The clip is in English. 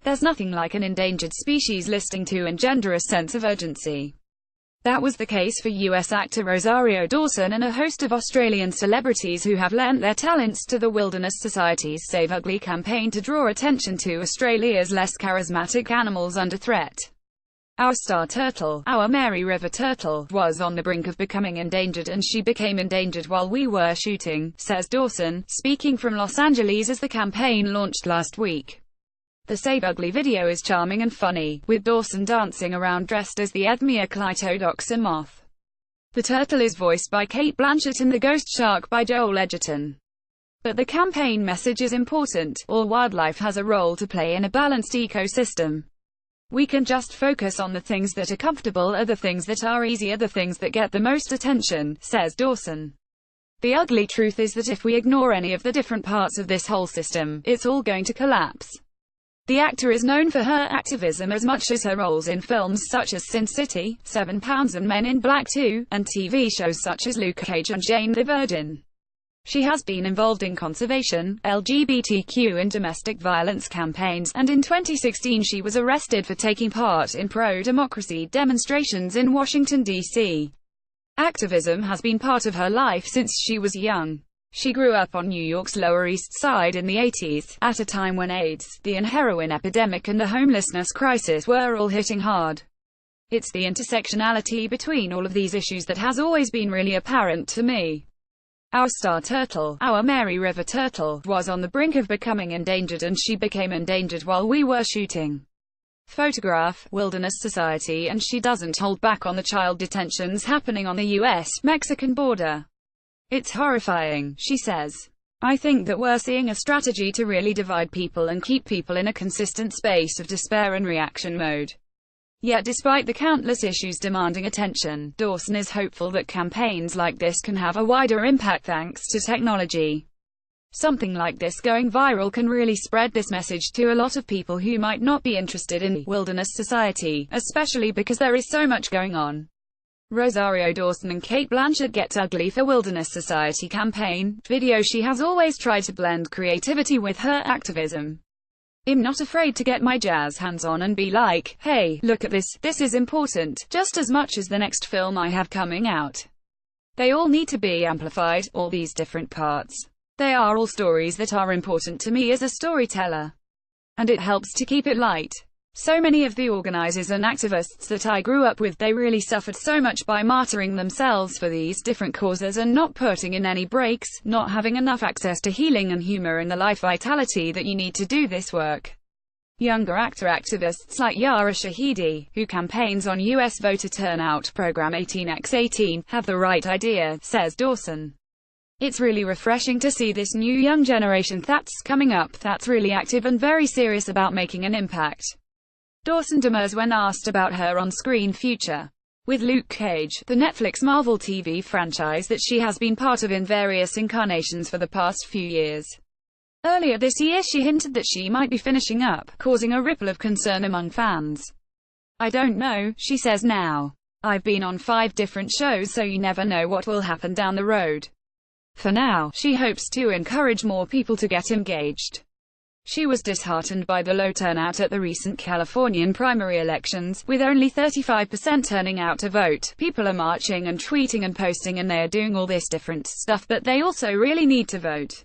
there's nothing like an endangered species listing to engender a sense of urgency. That was the case for US actor Rosario Dawson and a host of Australian celebrities who have lent their talents to the Wilderness Society's Save Ugly campaign to draw attention to Australia's less charismatic animals under threat. Our star turtle, our Mary River turtle, was on the brink of becoming endangered, and she became endangered while we were shooting, says Dawson, speaking from Los Angeles as the campaign launched last week. The Save Ugly video is charming and funny, with Dawson dancing around dressed as the Edmea Clitodoxa moth. The turtle is voiced by Cate Blanchett and the ghost shark by Joel Edgerton. But the campaign message is important: all wildlife has a role to play in a balanced ecosystem. We can just focus on the things that are comfortable, or the things that are easy, or the things that get the most attention, says Dawson. The ugly truth is that if we ignore any of the different parts of this whole system, it's all going to collapse. The actor is known for her activism as much as her roles in films such as Sin City, 7 Pounds and Men in Black 2, and TV shows such as Luke Cage and Jane the Virgin. She has been involved in conservation, LGBTQ and domestic violence campaigns, and in 2016 she was arrested for taking part in pro-democracy demonstrations in Washington, D.C. Activism has been part of her life since she was young. She grew up on New York's Lower East Side in the 80s, at a time when AIDS, the heroin epidemic and the homelessness crisis were all hitting hard. It's the intersectionality between all of these issues that has always been really apparent to me. Our star turtle, our Mary River turtle, was on the brink of becoming endangered, and she became endangered while we were shooting. Photograph, Wilderness Society, and she doesn't hold back on the child detentions happening on the US-Mexican border. It's horrifying, she says. I think that we're seeing a strategy to really divide people and keep people in a consistent space of despair and reaction mode. Yet despite the countless issues demanding attention, Dawson is hopeful that campaigns like this can have a wider impact thanks to technology. Something like this going viral can really spread this message to a lot of people who might not be interested in the Wilderness Society, especially because there is so much going on. Rosario Dawson and Cate Blanchett Get Ugly for Wilderness Society campaign video. She has always tried to blend creativity with her activism. I'm not afraid to get my jazz hands on and be like, hey, look at this is important, just as much as the next film I have coming out. They all need to be amplified, all these different parts. They are all stories that are important to me as a storyteller. And it helps to keep it light. So many of the organizers and activists that I grew up with, they really suffered so much by martyring themselves for these different causes and not putting in any breaks, not having enough access to healing and humor and the life vitality that you need to do this work. Younger activists like Yara Shahidi, who campaigns on U.S. voter turnout program 18x18, have the right idea, says Dawson. It's really refreshing to see this new young generation that's coming up, that's really active and very serious about making an impact. Dawson demurs when asked about her on-screen future with Luke Cage, the Netflix Marvel TV franchise that she has been part of in various incarnations for the past few years. Earlier this year she hinted that she might be finishing up, causing a ripple of concern among fans. I don't know, she says now. I've been on 5 different shows, so you never know what will happen down the road. For now, she hopes to encourage more people to get engaged. She was disheartened by the low turnout at the recent Californian primary elections, with only 35% turning out to vote. People are marching and tweeting and posting, and they are doing all this different stuff, but they also really need to vote.